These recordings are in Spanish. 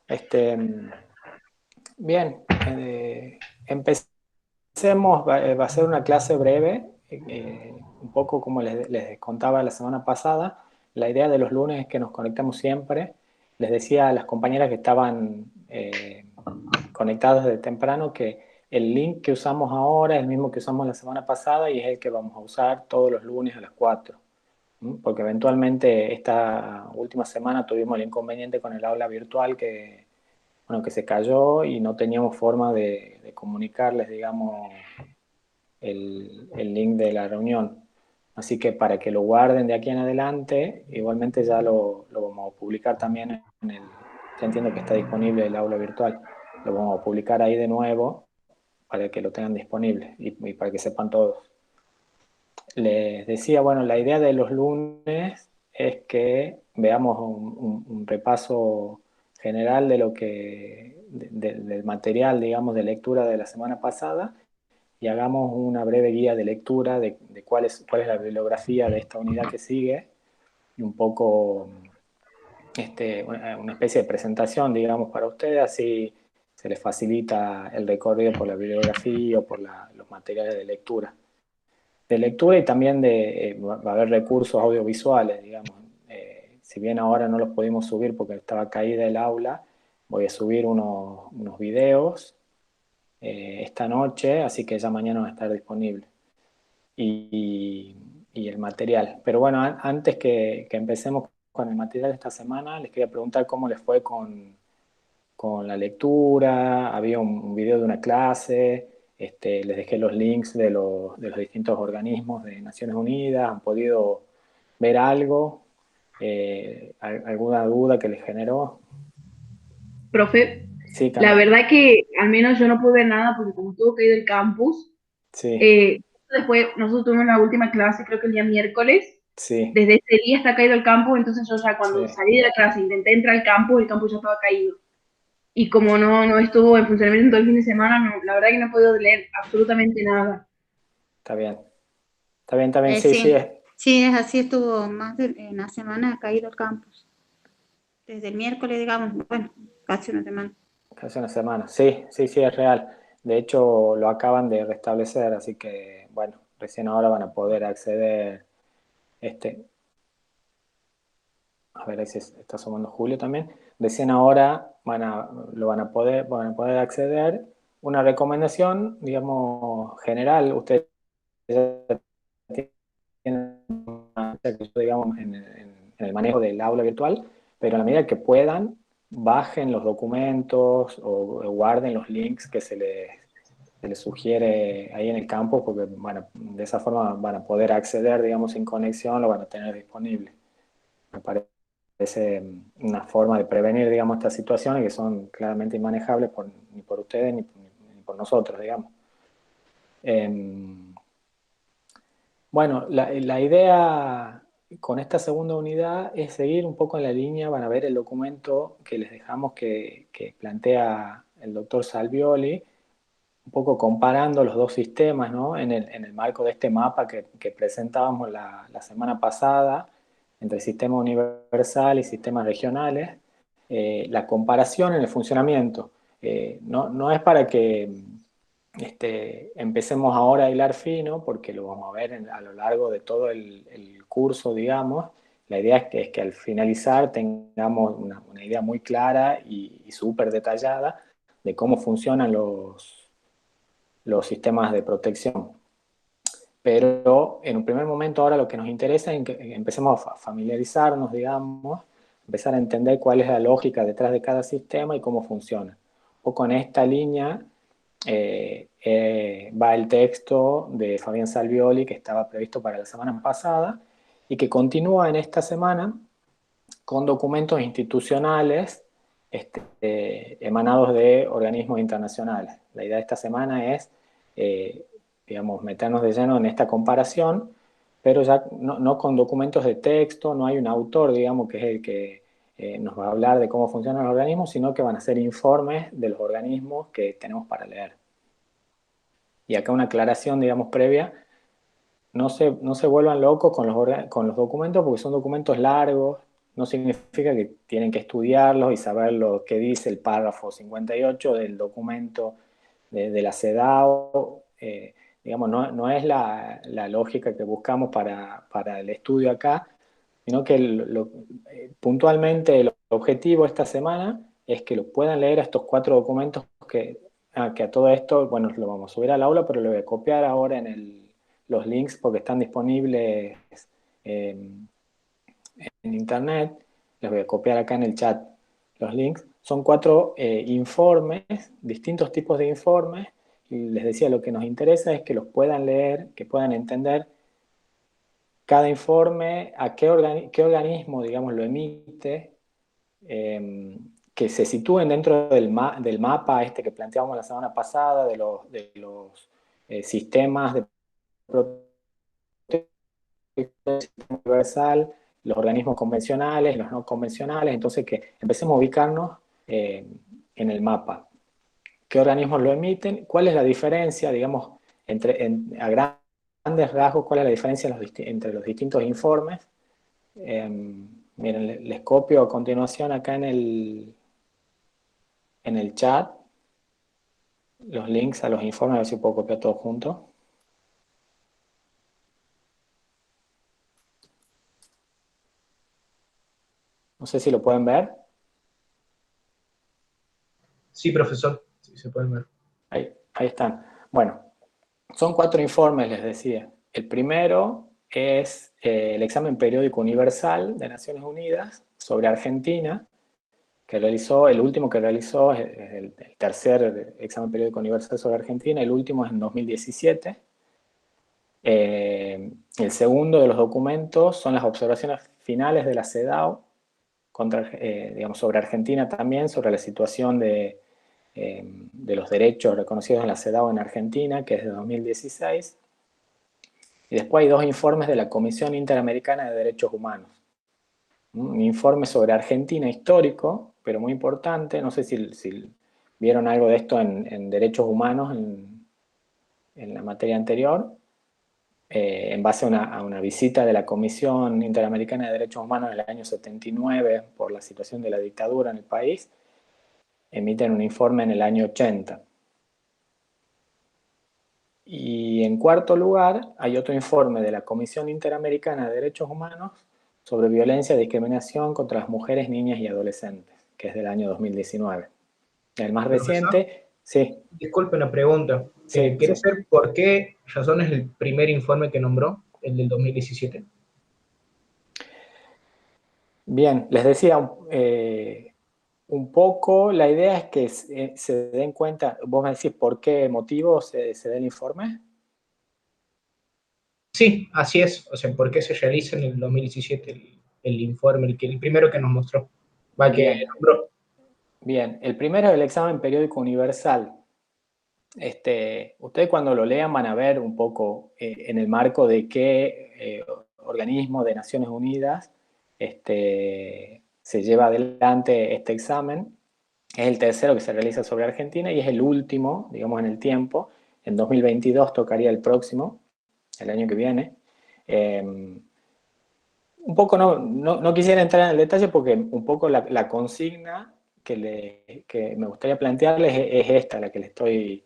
Este, bien, empecemos, va a ser una clase breve, un poco como les contaba la semana pasada. La idea de los lunes es que nos conectamos siempre. Les decía a las compañeras que estaban conectadas desde temprano que el link que usamos ahora es el mismo que usamos la semana pasada y es el que vamos a usar todos los lunes a las 4. Porque eventualmente esta última semana tuvimos el inconveniente con el aula virtual que, bueno, que se cayó y no teníamos forma de comunicarles, digamos, el link de la reunión. Así que para que lo guarden de aquí en adelante, igualmente ya lo vamos a publicar también en el, ya entiendo que está disponible el aula virtual, lo vamos a publicar ahí de nuevo para que lo tengan disponible y para que sepan todos. Les decía, bueno, la idea de los lunes es que veamos un repaso general de lo que, del material, digamos, de lectura de la semana pasada y hagamos una breve guía de lectura de cuál es la bibliografía de esta unidad que sigue y un poco una especie de presentación, digamos, para ustedes, así se les facilita el recorrido por la bibliografía o por los materiales de lectura y también va a haber recursos audiovisuales, digamos. Si bien ahora no los pudimos subir porque estaba caída el aula, voy a subir unos videos esta noche, así que ya mañana va a estar disponible. Y, y el material. Pero bueno, antes que empecemos con el material de esta semana, les quería preguntar cómo les fue con la lectura. Había un video de una clase, les dejé los links de los distintos organismos de Naciones Unidas. ¿Han podido ver algo? ¿Alguna duda que les generó? Profe, Sí, la Cami. verdad que al menos yo no pude ver nada porque como estuvo caído el campus, Sí, después nosotros tuvimos la última clase, creo que el día miércoles, sí, desde ese día está caído el campus, entonces yo ya sí. cuando salí de la clase intenté entrar al campus, el campus ya estaba caído. Y como no estuvo en funcionamiento todo el fin de semana, no, la verdad que no he podido leer absolutamente nada. Está bien. Está bien, está bien. Sí, sí, Sí, sí, es así, estuvo más de una semana caído el campus. Desde el miércoles, digamos, bueno, casi una semana. hace una semana. Sí, sí, sí, es real. De hecho, lo acaban de restablecer, así que, bueno, recién ahora van a poder acceder, este, a ver, ahí se está sumando Julio también. Recién ahora van a poder acceder. Una recomendación, digamos, general, ustedes ya tienen una, digamos, en el manejo del aula virtual, pero a la medida que puedan, bajen los documentos o guarden los links que se les sugiere ahí en el campo, porque bueno, de esa forma van a poder acceder, digamos, sin conexión, lo van a tener disponible. Me parece una forma de prevenir, digamos, estas situaciones que son claramente inmanejables ni por ustedes ni por nosotros, digamos. Eh, bueno, la idea con esta segunda unidad es seguir un poco en la línea, van a ver el documento que les dejamos que plantea el doctor Salvioli, un poco comparando los dos sistemas, ¿no? En el marco de este mapa que presentábamos la semana pasada entre sistema universal y sistemas regionales, la comparación en el funcionamiento. No es para que empecemos ahora a hilar fino, porque lo vamos a ver a lo largo de todo el curso, digamos. La idea es que al finalizar tengamos una idea muy clara y súper detallada de cómo funcionan los sistemas de protección. Pero en un primer momento ahora lo que nos interesa es que empecemos a familiarizarnos, digamos, empezar a entender cuál es la lógica detrás de cada sistema y cómo funciona. Un poco en esta línea va el texto de Fabián Salvioli que estaba previsto para la semana pasada y que continúa en esta semana con documentos institucionales emanados de organismos internacionales. La idea de esta semana es, eh, digamos, meternos de lleno en esta comparación, pero ya no con documentos de texto, no hay un autor, digamos, que es el que nos va a hablar de cómo funcionan los organismos, sino que van a ser informes de los organismos que tenemos para leer. Y acá una aclaración, digamos, previa, no se vuelvan locos con con los documentos porque son documentos largos, no significa que tienen que estudiarlos y saber lo que dice el párrafo 58 del documento de la CEDAW. Digamos, no es la lógica que buscamos para el estudio acá, sino que puntualmente el objetivo esta semana es que lo puedan leer a estos 4 documentos que a todo esto, bueno, lo vamos a subir al aula, pero lo voy a copiar ahora los links porque están disponibles en internet. Les voy a copiar acá en el chat los links. Son 4 informes, distintos tipos de informes, y les decía, lo que nos interesa es que los puedan leer, que puedan entender cada informe, a qué organismo, digamos, lo emite, que se sitúen dentro del mapa este que planteábamos la semana pasada, de los sistemas de protección universal, los organismos convencionales, los no convencionales, entonces que empecemos a ubicarnos en el mapa. ¿Qué organismos lo emiten? ¿Cuál es la diferencia, digamos, a grandes rasgos, cuál es la diferencia entre los distintos informes? Miren, les copio a continuación acá en el chat los links a los informes, a ver si puedo copiar todo junto. No sé si lo pueden ver. Sí, profesor, sí se pueden ver. Ahí están. Bueno, son 4 informes, les decía. El primero es el examen periódico universal de Naciones Unidas sobre Argentina, el último que realizó es el tercer examen periódico universal sobre Argentina, el último es en 2017. El segundo de los documentos son las observaciones finales de la CEDAW digamos, sobre Argentina también, sobre la situación de los derechos reconocidos en la CEDAW en Argentina, que es de 2016. Y después hay 2 informes de la Comisión Interamericana de Derechos Humanos. Un informe sobre Argentina histórico, pero muy importante. No sé si vieron algo de esto en derechos humanos en la materia anterior, en base a una visita de la Comisión Interamericana de Derechos Humanos en el año 79 por la situación de la dictadura en el país. Emiten un informe en el año 80. Y en cuarto lugar, hay otro informe de la Comisión Interamericana de Derechos Humanos sobre violencia y discriminación contra las mujeres, niñas y adolescentes, que es del año 2019. El más Profesor, reciente, sí. disculpe una pregunta. Sí, ¿Quiere sí. saber por qué razón es el primer informe que nombró, el del 2017? Bien, les decía, un poco, la idea es que se den cuenta, vos me decís por qué motivo se da el informe. Sí, así es. O sea, ¿por qué se realiza en el 2017 el informe, el primero que nos mostró? Va, que Bien, nombró. bien. El primero es el examen periódico universal. Ustedes cuando lo lean van a ver un poco en el marco de qué organismo de Naciones Unidas se lleva adelante este examen. Es el tercero que se realiza sobre Argentina y es el último, digamos, en el tiempo. En 2022 tocaría el próximo, el año que viene. Un poco no quisiera entrar en el detalle porque un poco la consigna que me gustaría plantearles es esta, la que les estoy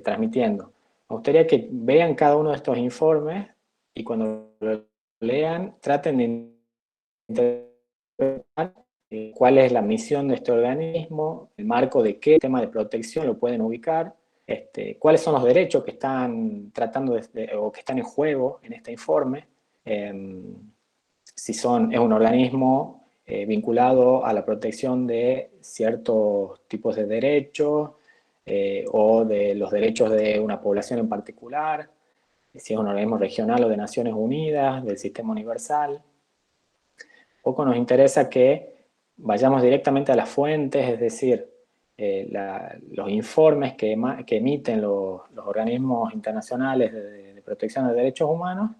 transmitiendo. Me gustaría que vean cada uno de estos informes y cuando lo lean traten de interpretar cuál es la misión de este organismo, el marco de qué tema de protección lo pueden ubicar, cuáles son los derechos que están tratando o que están en juego en este informe. Si es un organismo vinculado a la protección de ciertos tipos de derechos o de los derechos de una población en particular, si es un organismo regional o de Naciones Unidas, del Sistema Universal. Poco nos interesa que vayamos directamente a las fuentes, es decir, los informes que emiten los organismos internacionales de protección de derechos humanos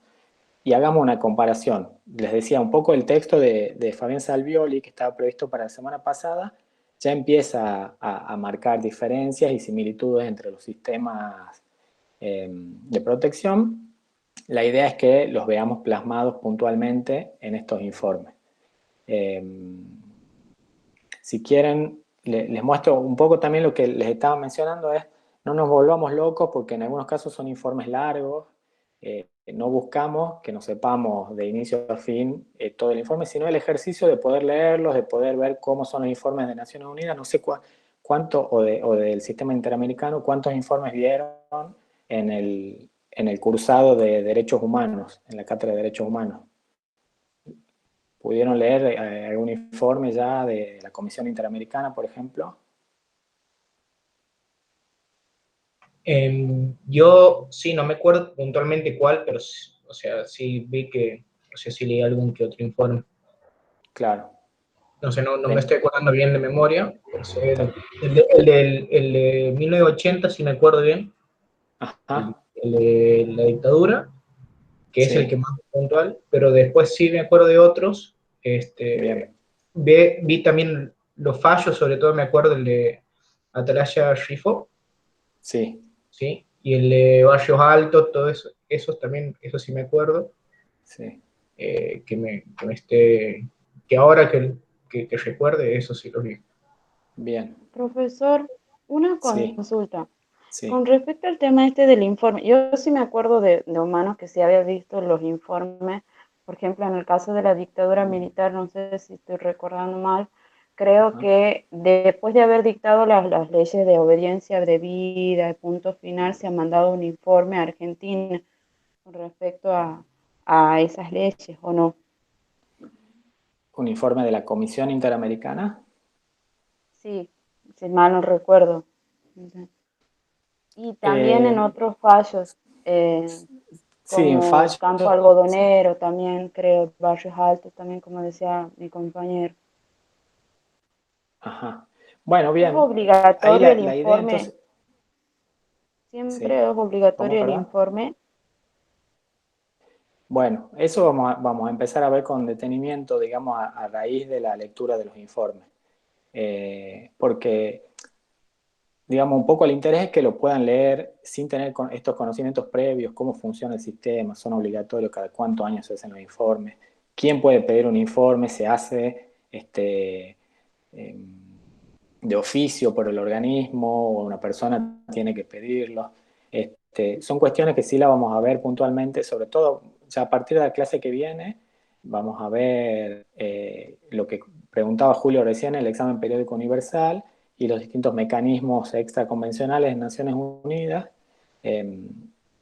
y hagamos una comparación. Les decía un poco el texto de Fabián Salvioli, que estaba previsto para la semana pasada, ya empieza a marcar diferencias y similitudes entre los sistemas de protección. La idea es que los veamos plasmados puntualmente en estos informes. Si quieren, les muestro un poco también lo que les estaba mencionando, es no nos volvamos locos porque en algunos casos son informes largos, no buscamos que nos sepamos de inicio a fin todo el informe, sino el ejercicio de poder leerlos, de poder ver cómo son los informes de Naciones Unidas, no sé cuánto, o del sistema interamericano, cuántos informes vieron en el cursado de Derechos Humanos, en la cátedra de Derechos Humanos. ¿Pudieron leer algún informe ya de la Comisión Interamericana, por ejemplo? Yo sí, no me acuerdo puntualmente cuál, pero o sea, sí vi que, o sea, sí leí algún que otro informe. Claro. No sé, no me Bien. estoy acordando bien de memoria, pero sé, el de 1980 sí me acuerdo bien, Ajá. el de la dictadura, que es el que Sí, más puntual, pero después sí me acuerdo de otros. bien. Vi también los fallos, sobre todo me acuerdo el de Atalaya Rifo, Sí, ¿sí? Y el de Barrios Altos, todo eso, esos también, eso sí me acuerdo, sí. que ahora que recuerde, eso sí lo vi. Bien. Profesor, una Sí, consulta. sí. Con respecto al tema este del informe, yo sí me acuerdo de humanos que sí había visto los informes, por ejemplo, en el caso de la dictadura militar, no sé si estoy recordando mal, creo Ajá. que después de haber dictado las leyes de obediencia debida y punto final, se ha mandado un informe a Argentina con respecto a esas leyes, ¿o no? Un informe de la Comisión Interamericana. Sí, si mal no recuerdo. Y también en Eh, otros fallos, eh, sí, en como fallo. Campo Algodonero, también creo, Barrios Altos, también como decía mi compañero. Ajá. Bueno, Es bien. Ahí obligatorio el la idea informe, entonces, siempre sí. es ¿Cómo, obligatorio el perdón? informe. Bueno, eso vamos a empezar a ver con detenimiento, digamos, a raíz de la lectura de los informes. Porque, digamos, un poco el interés es que lo puedan leer sin tener estos conocimientos previos, cómo funciona el sistema, son obligatorios, cada cuántos años se hacen los informes, quién puede pedir un informe, se hace eh, de oficio por el organismo o una persona tiene que pedirlo. Son cuestiones que sí la vamos a ver puntualmente, sobre todo ya a partir de la clase que viene, vamos a ver lo que preguntaba Julio recién, el examen periódico universal y los distintos mecanismos extraconvencionales de Naciones Unidas, eh,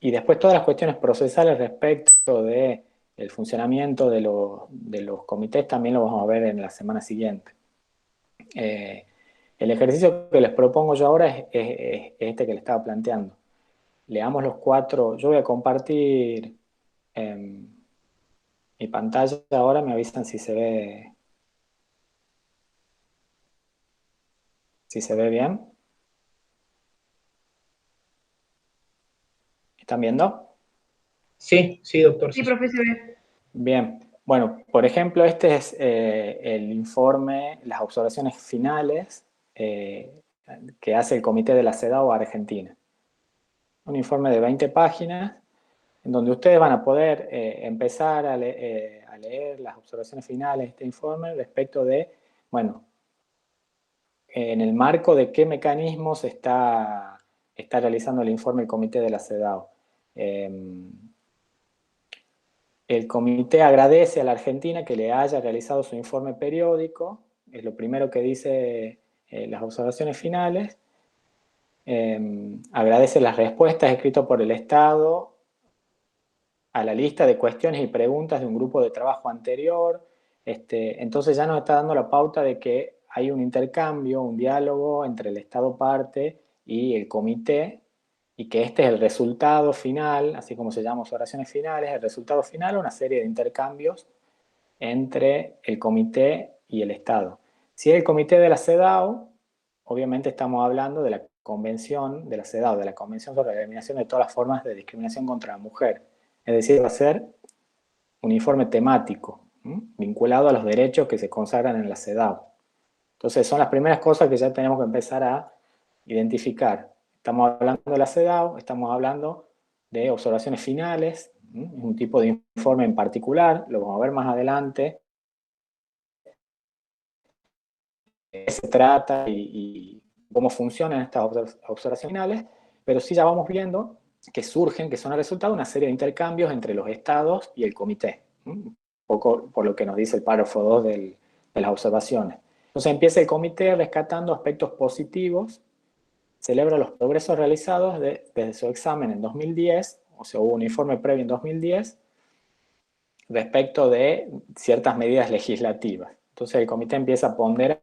y después todas las cuestiones procesales respecto de el funcionamiento de los comités también lo vamos a ver en la semana siguiente. Eh, el ejercicio que les propongo yo ahora es este que les estaba planteando. Leamos los cuatro, yo voy a compartir mi pantalla ahora, me avisan si se ve bien. ¿Están viendo? Sí, sí, doctor, Sí, sí. profesor. Bien. Bueno, por ejemplo, este es el informe, las observaciones finales que hace el Comité de la CEDAW Argentina. Un informe de 20 páginas en donde ustedes van a poder empezar a leer las observaciones finales de este informe respecto de, bueno, en el marco de qué mecanismos está realizando el informe el comité de la CEDAW. El comité agradece a la Argentina que le haya realizado su informe periódico, es lo primero que dice las observaciones finales. Agradece las respuestas escritas por el Estado a la lista de cuestiones y preguntas de un grupo de trabajo anterior. Entonces ya nos está dando la pauta de que hay un intercambio, un diálogo entre el Estado parte y el comité, y que este es el resultado final, así como se llama oraciones finales, el resultado final, una serie de intercambios entre el comité y el Estado. Si es el comité de la CEDAW, obviamente estamos hablando de la convención de la CEDAW, de la Convención sobre la Eliminación de todas las formas de discriminación contra la mujer. Es decir, va a ser un informe temático, vinculado a los derechos que se consagran en la CEDAW. Entonces, son las primeras cosas que ya tenemos que empezar a identificar. Estamos hablando de la CEDAW, estamos hablando de observaciones finales, un tipo de informe en particular, lo vamos a ver más adelante, qué se trata y cómo funcionan estas observaciones finales, pero sí ya vamos viendo que surgen, que son el resultado de una serie de intercambios entre los estados y el comité. Un poco por lo que nos dice el párrafo 2 de las observaciones. Entonces empieza el comité rescatando aspectos positivos, celebra los progresos realizados desde su examen en 2010, o sea, hubo un informe previo en 2010, respecto de ciertas medidas legislativas. Entonces el comité empieza a ponderar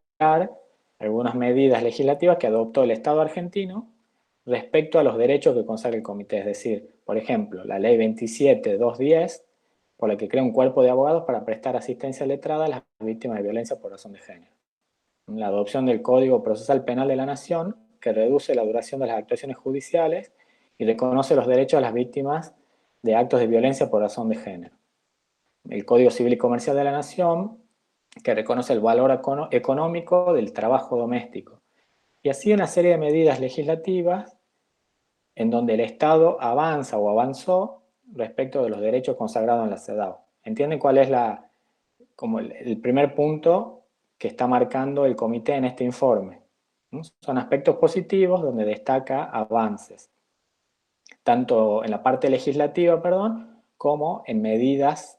algunas medidas legislativas que adoptó el Estado argentino respecto a los derechos que consagra el comité. Es decir, por ejemplo, la ley 27.210, por la que crea un cuerpo de abogados para prestar asistencia letrada a las víctimas de violencia por razón de género. La adopción del Código Procesal Penal de la Nación, que reduce la duración de las actuaciones judiciales y reconoce los derechos de las víctimas de actos de violencia por razón de género. El Código Civil y Comercial de la Nación, que reconoce el valor económico del trabajo doméstico. Y así una serie de medidas legislativas en donde el Estado avanza o avanzó respecto de los derechos consagrados en la CEDAW. ¿Entienden cuál es como el primer punto que está marcando el comité en este informe? ¿No? Son aspectos positivos donde destaca avances, tanto en la parte legislativa, como en medidas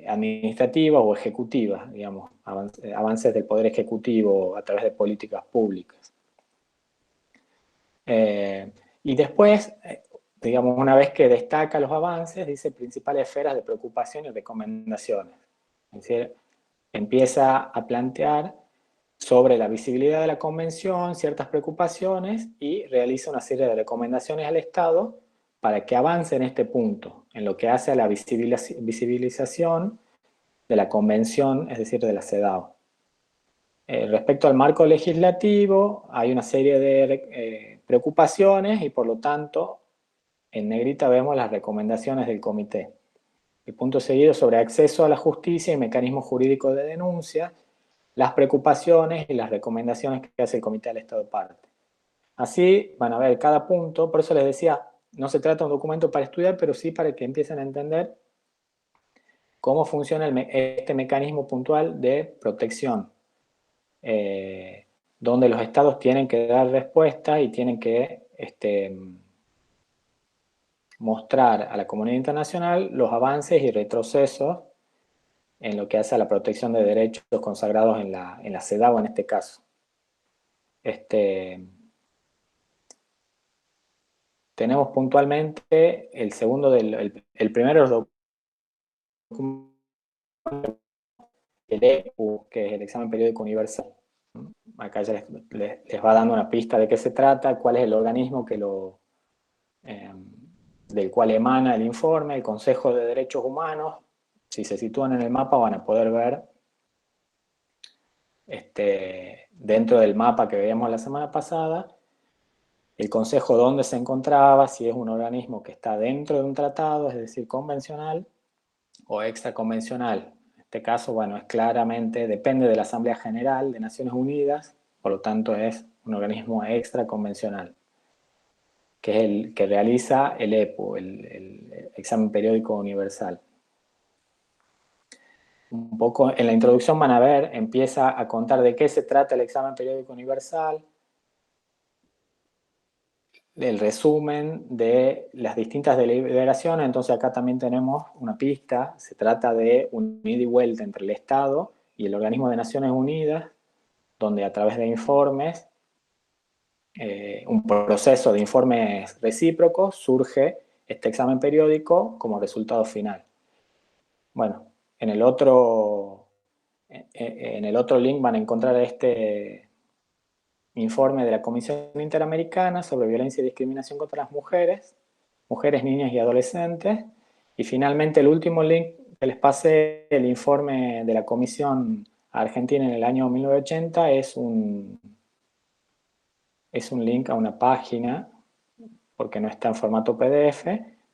administrativas o ejecutivas, digamos, avances del Poder Ejecutivo a través de políticas públicas. Y después, digamos, una vez que destaca los avances, dice principales esferas de preocupación y recomendaciones. Es decir, empieza a plantear sobre la visibilidad de la convención ciertas preocupaciones y realiza una serie de recomendaciones al Estado para que avance en este punto, en lo que hace a la visibilización de la convención, es decir, de la CEDAW. Respecto al marco legislativo, hay una serie de preocupaciones y por lo tanto, en negrita vemos las recomendaciones del comité. El punto seguido sobre acceso a la justicia y mecanismos jurídicos de denuncia, las preocupaciones y las recomendaciones que hace el comité del Estado parte. Así van a ver cada punto, por eso les decía, no se trata de un documento para estudiar, pero sí para que empiecen a entender cómo funciona este mecanismo puntual de protección, donde los estados tienen que dar respuesta y tienen que mostrar a la comunidad internacional los avances y retrocesos en lo que hace a la protección de derechos consagrados en la CEDAW en este caso. Tenemos puntualmente el segundo, el primero de los documentos, el EPU, que es el examen periódico universal. Acá ya les va dando una pista de qué se trata, cuál es el organismo del cual emana el informe, el Consejo de Derechos Humanos. Si se sitúan en el mapa van a poder ver dentro del mapa que veíamos la semana pasada, el Consejo dónde se encontraba, si es un organismo que está dentro de un tratado, es decir, convencional, o extraconvencional. En este caso, bueno, es claramente, depende de la Asamblea General de Naciones Unidas, por lo tanto es un organismo extraconvencional, que es el que realiza el EPU, el examen periódico universal. Un poco en la introducción van a ver, empieza a contar de qué se trata el examen periódico universal, el resumen de las distintas deliberaciones. Entonces acá también tenemos una pista, se trata de un ida y vuelta entre el Estado y el organismo de Naciones Unidas, donde a través de informes, un proceso de informes recíprocos, surge este examen periódico como resultado final. Bueno, en el otro link van a encontrar este informe de la Comisión Interamericana sobre Violencia y Discriminación contra las mujeres, niñas y adolescentes. Y finalmente el último link que les pasé, el informe de la Comisión Argentina en el año 1980, es un link a una página, porque no está en formato PDF,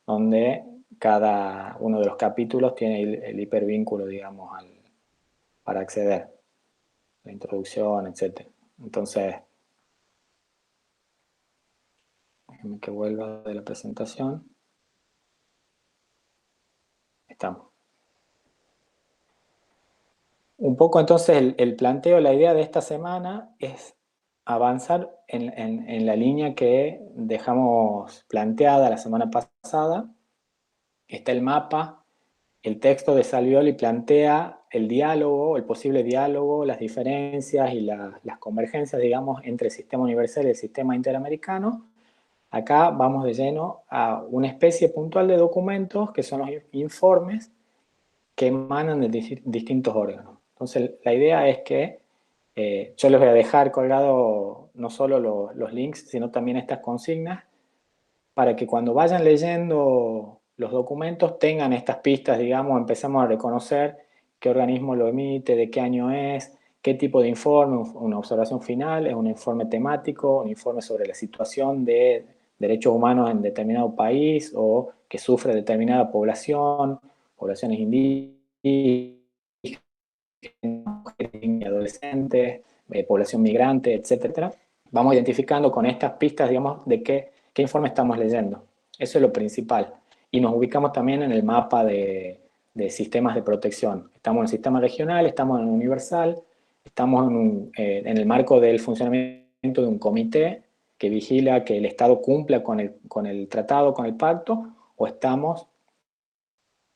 donde cada uno de los capítulos tiene el hipervínculo, digamos, para acceder, la introducción, etc. Entonces, déjenme que vuelva de la presentación. Estamos. Un poco entonces el planteo, la idea de esta semana es avanzar en la línea que dejamos planteada la semana pasada. Está el mapa, el texto de Salvioli plantea el diálogo, el posible diálogo, las diferencias y las convergencias, digamos, entre el sistema universal y el sistema interamericano. Acá vamos de lleno a una especie puntual de documentos que son los informes que emanan de distintos órganos. Entonces, la idea es que yo les voy a dejar colgado no solo los links, sino también estas consignas, para que cuando vayan leyendo los documentos tengan estas pistas, digamos, empezamos a reconocer qué organismo lo emite, de qué año es, qué tipo de informe, una observación final, es un informe temático, un informe sobre la situación de derechos humanos en determinado país o que sufre determinada población, poblaciones indígenas, adolescentes, población migrante, etcétera. Vamos identificando con estas pistas, digamos, de qué informe estamos leyendo. Eso es lo principal. Y nos ubicamos también en el mapa de sistemas de protección. Estamos en el sistema regional, estamos en el universal, estamos en el marco del funcionamiento de un comité que vigila que el Estado cumpla con el tratado, con el pacto, o estamos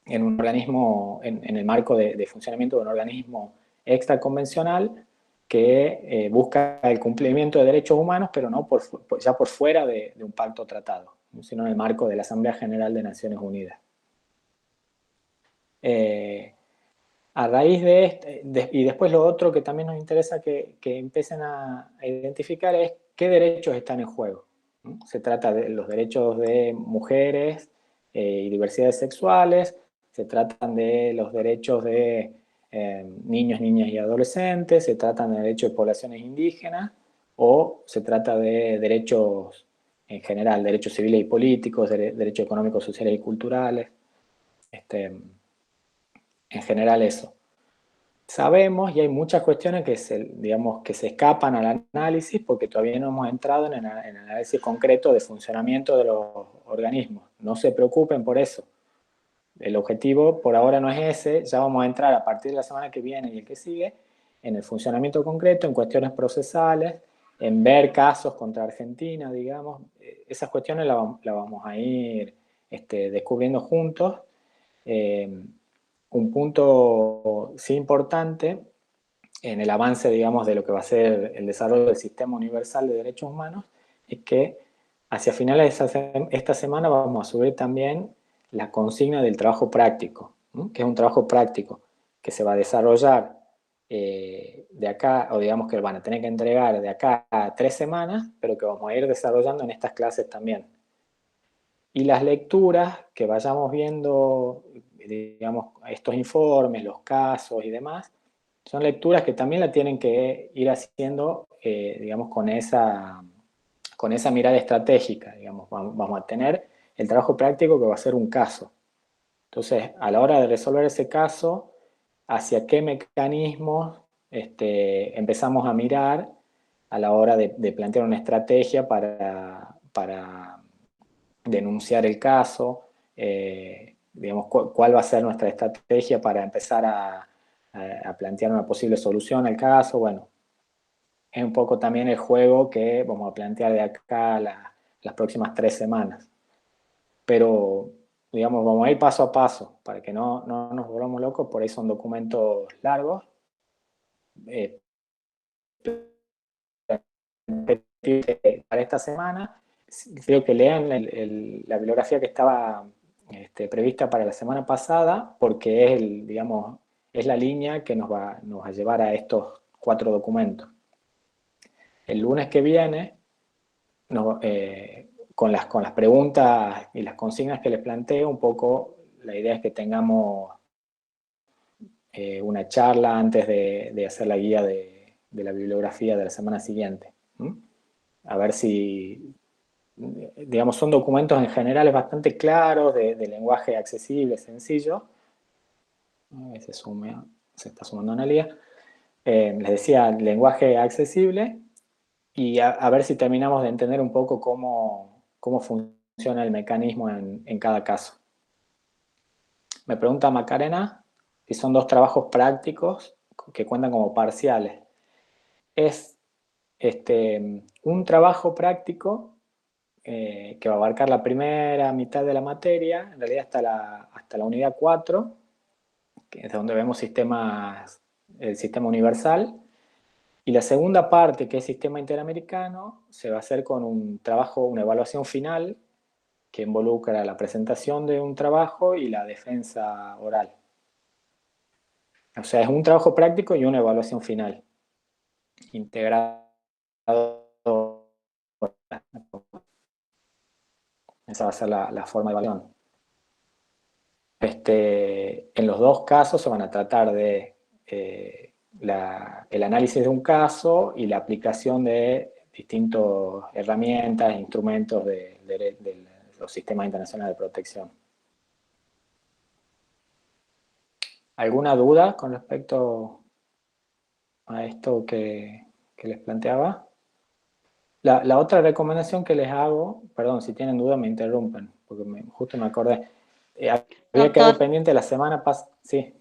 en un organismo, en el marco de funcionamiento de un organismo extraconvencional que busca el cumplimiento de derechos humanos, pero no ya por fuera de un pacto tratado, sino en el marco de la Asamblea General de Naciones Unidas. A raíz de esto, y después lo otro que también nos interesa que empiecen a identificar es qué derechos están en juego. Se trata de los derechos de mujeres y diversidades sexuales, se tratan de los derechos de niños, niñas y adolescentes, se tratan de derechos de poblaciones indígenas, o se trata de derechos en general, derechos civiles y políticos, derechos económicos, sociales y culturales, en general eso. Sabemos, y hay muchas cuestiones que se escapan al análisis porque todavía no hemos entrado en el análisis concreto de funcionamiento de los organismos. No se preocupen por eso. El objetivo por ahora no es ese, ya vamos a entrar a partir de la semana que viene y el que sigue en el funcionamiento concreto, en cuestiones procesales, en ver casos contra Argentina, digamos. Esas cuestiones las vamos a ir descubriendo juntos. Un punto sí importante en el avance, digamos, de lo que va a ser el desarrollo del sistema universal de derechos humanos es que hacia finales de esta semana vamos a subir también la consigna del trabajo práctico, ¿no? Que es un trabajo práctico que se va a desarrollar de acá, o digamos que lo van a tener que entregar de acá a 3 semanas, pero que vamos a ir desarrollando en estas clases también. Y las lecturas que vayamos viendo, digamos, estos informes, los casos y demás, son lecturas que también la tienen que ir haciendo, digamos, con esa mirada estratégica, digamos. Vamos a tener el trabajo práctico que va a ser un caso. Entonces, a la hora de resolver ese caso, hacia qué mecanismos empezamos a mirar a la hora de plantear una estrategia para denunciar el caso, digamos, cuál va a ser nuestra estrategia para empezar a plantear una posible solución al caso. Bueno, es un poco también el juego que vamos a plantear de acá las próximas 3 semanas. Pero, digamos, vamos a ir paso a paso para que no nos volvamos locos, por ahí son documentos largos. Para esta semana, creo que lean la bibliografía que estaba prevista para la semana pasada, porque es, digamos, es la línea que nos va a llevar a estos 4 documentos. El lunes que viene, con las preguntas y las consignas que les planteo, un poco la idea es que tengamos una charla antes de hacer la guía de la bibliografía de la semana siguiente. A ver si, digamos, son documentos en general bastante claros, de lenguaje accesible, sencillo. Se está sumando Analia. Les decía, lenguaje accesible, y a ver si terminamos de entender un poco cómo funciona el mecanismo en cada caso. Me pregunta Macarena si son 2 trabajos prácticos que cuentan como parciales. Es un trabajo práctico que va a abarcar la primera mitad de la materia, en realidad hasta la unidad 4, que es donde vemos el sistema universal, y la segunda parte, que es sistema interamericano, se va a hacer con un trabajo, una evaluación final, que involucra la presentación de un trabajo y la defensa oral. O sea, es un trabajo práctico y una evaluación final, integrado. Esa va a ser la forma de evaluación. En los dos casos se van a tratar de el análisis de un caso y la aplicación de distintas herramientas e instrumentos de los sistemas internacionales de protección. ¿Alguna duda con respecto a esto que les planteaba? La otra recomendación que les hago, perdón, si tienen duda me interrumpen, porque justo me acordé. Había quedado pendiente la semana pasada. Sí.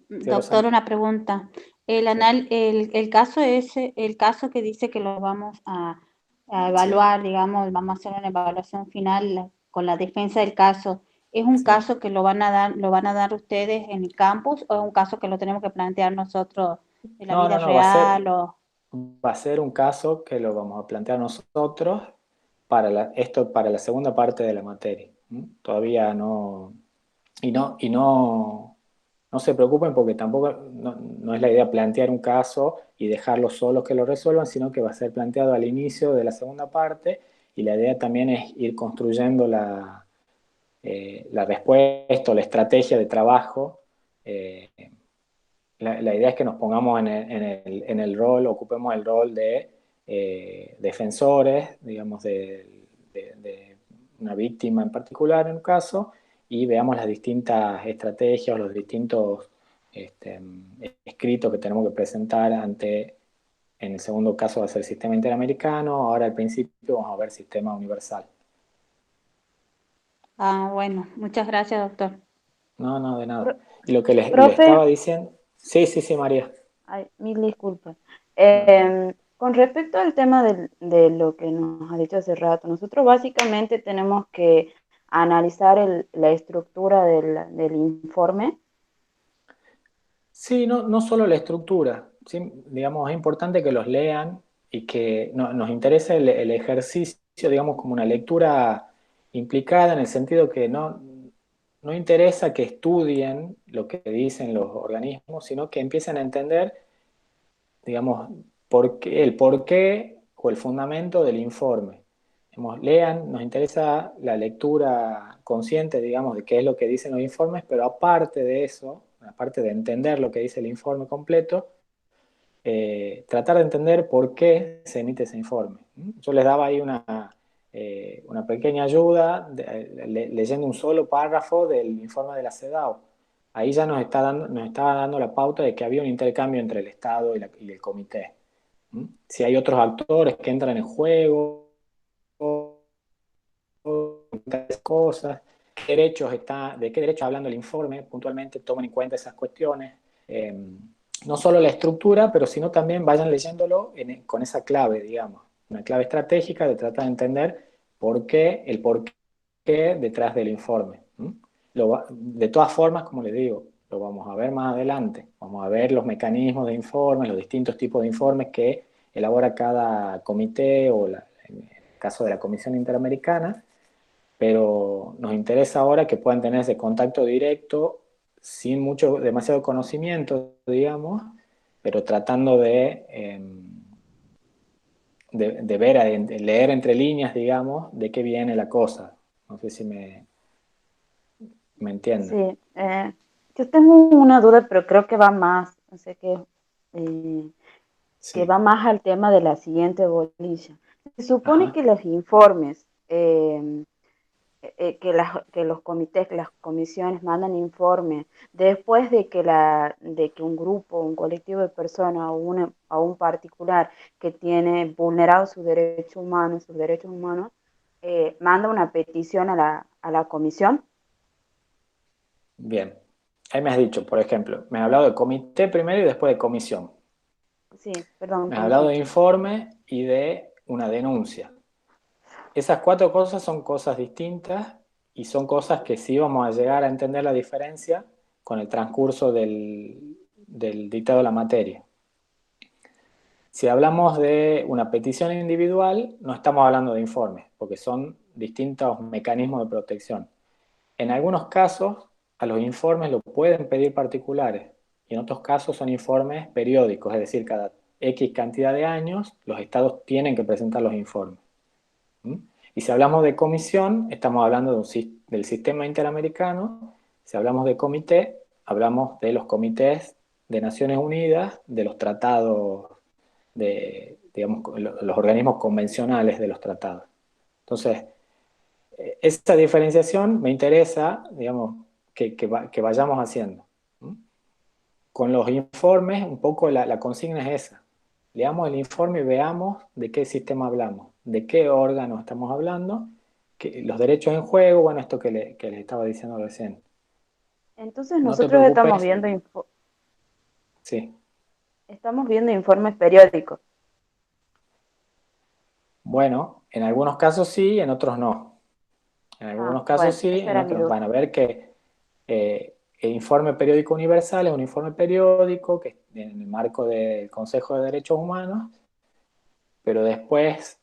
Doctor, una pregunta. El caso es el caso que dice que lo vamos a evaluar, digamos, vamos a hacer una evaluación final con la defensa del caso. ¿Es un caso que lo van a dar ustedes en el campus o es un caso que lo tenemos que plantear nosotros en la vida real? Va a ser un caso que lo vamos a plantear nosotros para la segunda parte de la materia. Todavía no. Y no se preocupen porque tampoco no es la idea plantear un caso y dejarlos solos que lo resuelvan, sino que va a ser planteado al inicio de la segunda parte y la idea también es ir construyendo la respuesta o la estrategia de trabajo. La idea es que nos pongamos en el rol, ocupemos el rol de defensores, digamos, de una víctima en particular en un caso, y veamos las distintas estrategias, los distintos escritos que tenemos que presentar en el segundo caso va a ser el sistema interamericano, ahora al principio vamos a ver sistema universal. Ah, bueno, muchas gracias, doctor. No, de nada. Y lo que les Profe, estaba diciendo... Sí, María. ay, mil disculpas. No. Con respecto al tema de lo que nos ha dicho hace rato, nosotros básicamente tenemos que analizar la estructura del informe. Sí, no solo la estructura, ¿sí? Digamos, es importante que los lean y que nos interese el ejercicio, digamos, como una lectura implicada en el sentido que no interesa que estudien lo que dicen los organismos, sino que empiecen a entender, digamos, el porqué o el fundamento del informe. Lean, nos interesa la lectura consciente, digamos, de qué es lo que dicen los informes, pero aparte de eso, aparte de entender lo que dice el informe completo, tratar de entender por qué se emite ese informe. Yo les daba ahí una pequeña ayuda leyendo un solo párrafo del informe de la CEDAW. Ahí ya nos estaba dando la pauta de que había un intercambio entre el Estado y el comité. Si hay otros actores que entran en juego, cosas, de qué derechos hablando el informe, puntualmente tomen en cuenta esas cuestiones. No solo la estructura, pero sino también vayan leyéndolo con esa clave, digamos, una clave estratégica de tratar de entender el por qué detrás del informe. De todas formas, como les digo, lo vamos a ver más adelante. Vamos a ver los mecanismos de informe, los distintos tipos de informes que elabora cada comité o en el caso de la Comisión Interamericana, pero nos interesa ahora que puedan tener ese contacto directo sin demasiado conocimiento, digamos, pero tratando de ver, de leer entre líneas, digamos, de qué viene la cosa. No sé si me entienden. Sí, yo tengo una duda, pero creo que va más, no sé qué, que va más al tema de la siguiente bolilla. Se supone que los informes, que los comités, que las comisiones mandan informes después de que un grupo, un colectivo de personas o un particular que tiene vulnerado sus derechos humanos, manda una petición a la comisión. Bien. ahí me has dicho, por ejemplo, me has hablado de comité primero y después de comisión. Sí, perdón, Me has hablado de comisión. informe y de una denuncia. Esas 4 cosas son cosas distintas y son cosas que sí vamos a llegar a entender la diferencia con el transcurso del dictado de la materia. Si hablamos de una petición individual, no estamos hablando de informes, porque son distintos mecanismos de protección. En algunos casos, a los informes lo pueden pedir particulares, y en otros casos son informes periódicos, es decir, cada X cantidad de años los estados tienen que presentar los informes. ¿Mm? Y si hablamos de comisión, estamos hablando del sistema interamericano. Si hablamos de comité, hablamos de los comités de Naciones Unidas, de los tratados, digamos, los organismos convencionales de los tratados. Entonces, esta diferenciación me interesa, digamos, que vayamos haciendo. ¿Mm? Con los informes, un poco la consigna es esa. Leamos el informe y veamos de qué sistema hablamos, de qué órgano estamos hablando, los derechos en juego, bueno, esto que les estaba diciendo recién. Entonces No te nosotros preocupes, sí. estamos viendo informes periódicos. Bueno, en algunos casos sí, en otros no. En Ah, algunos casos bueno, sí, esa en era mi otros duda. van a ver que el informe periódico universal es un informe periódico que en el marco del Consejo de Derechos Humanos, pero después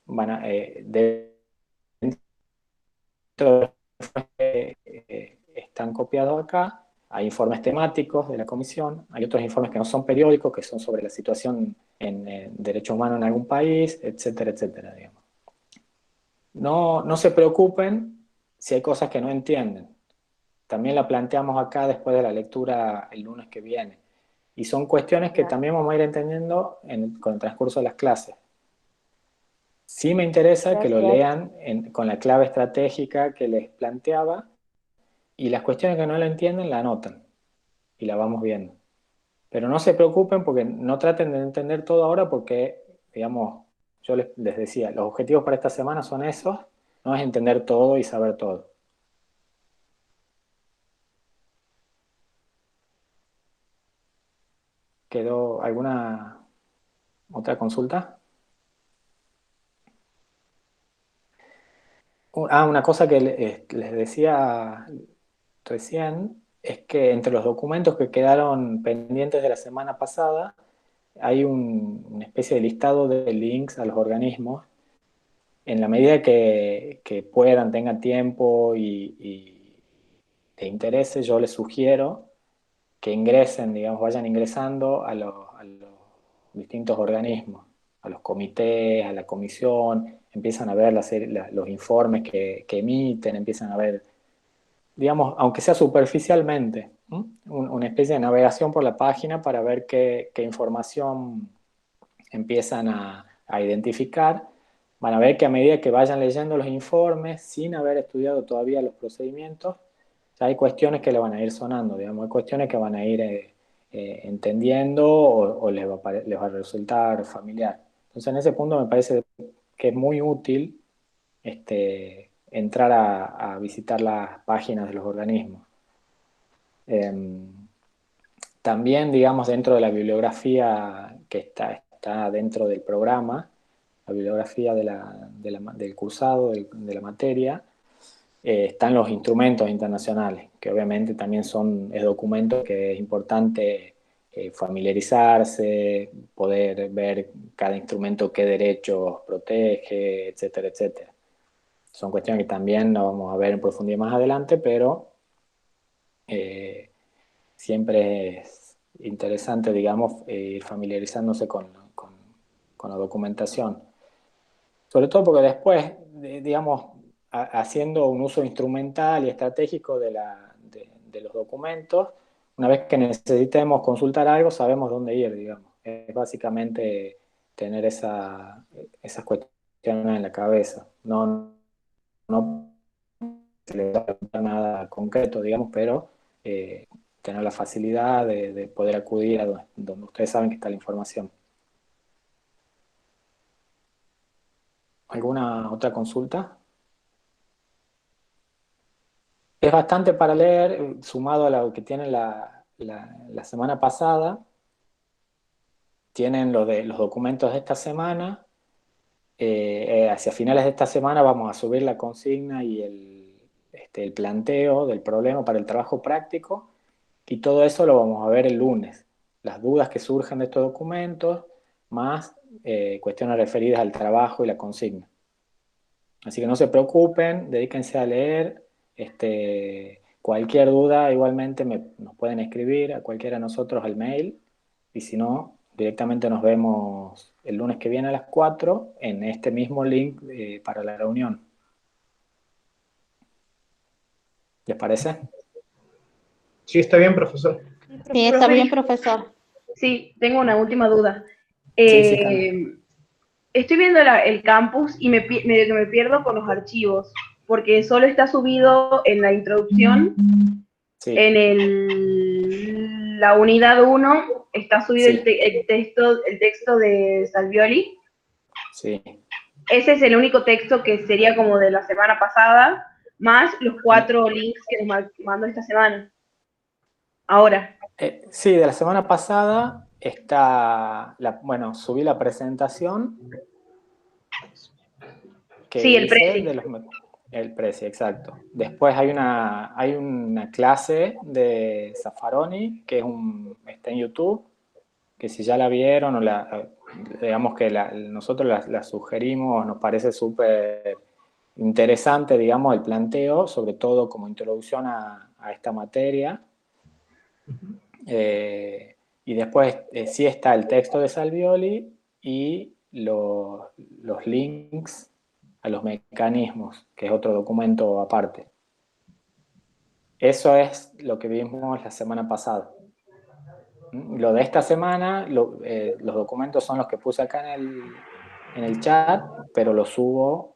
están copiados acá. Hay informes temáticos de la comisión, hay otros informes que no son periódicos, que son sobre la situación en derechos humanos en algún país, etcétera, etcétera, digamos. No se preocupen si hay cosas que no entienden. También la planteamos acá después de la lectura el lunes que viene. Y son cuestiones que Claro, también vamos a ir entendiendo con el transcurso de las clases. Sí me interesa que lo gracias. lean con la clave estratégica que les planteaba y las cuestiones que no lo entienden la anotan y la vamos viendo. Pero no se preocupen porque no traten de entender todo ahora porque, digamos, yo les decía, los objetivos para esta semana son esos, no es entender todo y saber todo. ¿Quedó alguna otra consulta? Una cosa que les decía recién es que entre los documentos que quedaron pendientes de la semana pasada hay una especie de listado de links a los organismos. En la medida que puedan, tengan tiempo y te interese, yo les sugiero que ingresen, digamos, vayan ingresando a los distintos organismos, a los comités, a la comisión, empiezan a ver los informes que emiten, empiezan a ver, digamos, aunque sea superficialmente, ¿no? Una especie de navegación por la página para ver qué información empiezan a identificar. Van a ver que a medida que vayan leyendo los informes, sin haber estudiado todavía los procedimientos, ya hay cuestiones que le van a ir sonando, digamos, hay cuestiones que van a ir entendiendo o les va a resultar familiar. Entonces, en ese punto me parece que es muy útil entrar a visitar las páginas de los organismos. También, digamos, dentro de la bibliografía que está dentro del programa, la bibliografía del cursado, de la materia, están los instrumentos internacionales, que obviamente también es documentos que es importante familiarizarse, poder ver cada instrumento qué derechos protege, etcétera, etcétera. Son cuestiones que también lo vamos a ver en profundidad más adelante, pero eh, siempre es interesante, digamos, ir familiarizándose con la documentación. Sobre todo porque después, digamos, haciendo un uso instrumental y estratégico de los documentos, una vez que necesitemos consultar algo, sabemos dónde ir, digamos. Es básicamente tener esas cuestiones en la cabeza. No se le da nada concreto, digamos, pero tener la facilidad de poder acudir a donde ustedes saben que está la información. ¿Alguna otra consulta? Es bastante para leer, sumado a lo que tienen la semana pasada. Tienen los documentos de esta semana. Hacia finales de esta semana vamos a subir la consigna y el planteo del problema para el trabajo práctico, y todo eso lo vamos a ver el lunes. Las dudas que surgen de estos documentos, más cuestiones referidas al trabajo y la consigna. Así que no se preocupen, dedíquense a leer. Cualquier duda igualmente nos pueden escribir a cualquiera de nosotros al mail, y si no, directamente nos vemos el lunes que viene a las 4 en este mismo link para la reunión. ¿Les parece? Sí, está bien, profesor. Sí, está bien, profesor. Sí, tengo una última duda. Sí, Carla. Estoy viendo el campus y medio que me pierdo con los archivos, porque solo está subido en la introducción, Sí. en la unidad 1 está subido Sí. el texto de Salvioli. Sí. Ese es el único texto que sería como de la semana pasada, más los 4 links que nos mandó esta semana. Ahora. Sí, de la semana pasada está, bueno, subí la presentación. Sí, el Prezi. El Prezi, exacto. Después hay una clase de Zaffaroni que está en YouTube, que si ya la vieron digamos que nosotros la sugerimos, nos parece súper interesante, digamos, el planteo, sobre todo como introducción a esta materia. Y después sí está el texto de Salvioli y los links a los mecanismos, que es otro documento aparte. Eso es lo que vimos la semana pasada. Lo de esta semana, los documentos son los que puse acá en el chat, pero los subo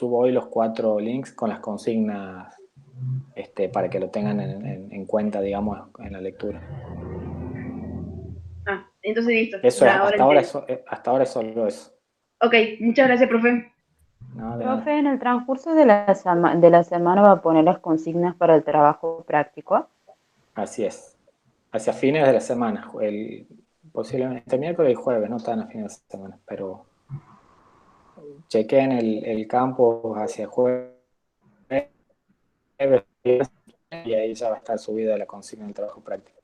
hoy los 4 links con las consignas para que lo tengan en cuenta, digamos, en la lectura. Entonces listo. Eso hasta ahora es solo eso. Ok, muchas gracias, profe. No, de Profe, nada. en el transcurso de la semana va a poner las consignas para el trabajo práctico. Así es. Hacia fines de la semana. Posiblemente este miércoles y jueves, no tan a fines de semana, pero chequen el campo hacia jueves y ahí ya va a estar subida la consigna del trabajo práctico.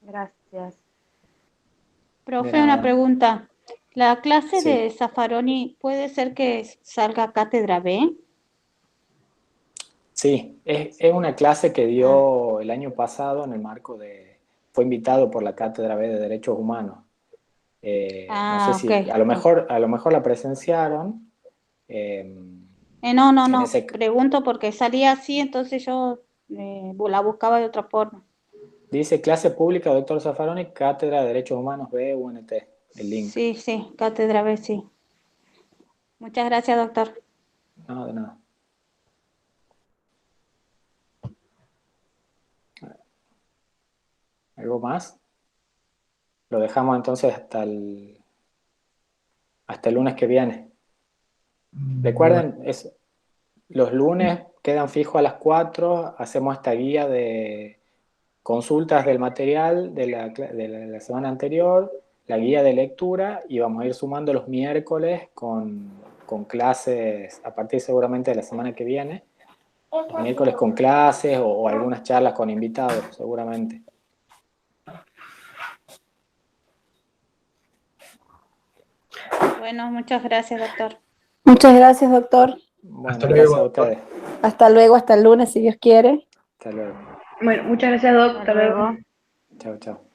Gracias. Profe, una pregunta. ¿La clase Sí. de Zaffaroni puede ser que salga cátedra B? Sí, es una clase que dio el año pasado en el marco fue invitado por la Cátedra B de Derechos Humanos. No sé si, ok. a lo mejor la presenciaron. No. Pregunto porque salía así, entonces yo la buscaba de otra forma. Dice clase pública, doctor Zaffaroni, Cátedra de Derechos Humanos B, UNT, el link. Sí, cátedra B, sí. Muchas gracias, doctor. No, de nada. ¿Algo más? Lo dejamos entonces hasta el lunes que viene. Recuerden, los lunes quedan fijos a las 4, hacemos esta guía de consultas del material de la semana anterior, la guía de lectura, y vamos a ir sumando los miércoles con clases a partir seguramente de la semana que viene. Los miércoles con clases o algunas charlas con invitados, seguramente. Bueno, muchas gracias, doctor. Muchas gracias, doctor. Bueno, Hasta gracias luego, a ustedes. Hasta luego, hasta el lunes, si Dios quiere. Hasta luego. Bueno, muchas gracias, doctor. Hasta luego. Chao, chao.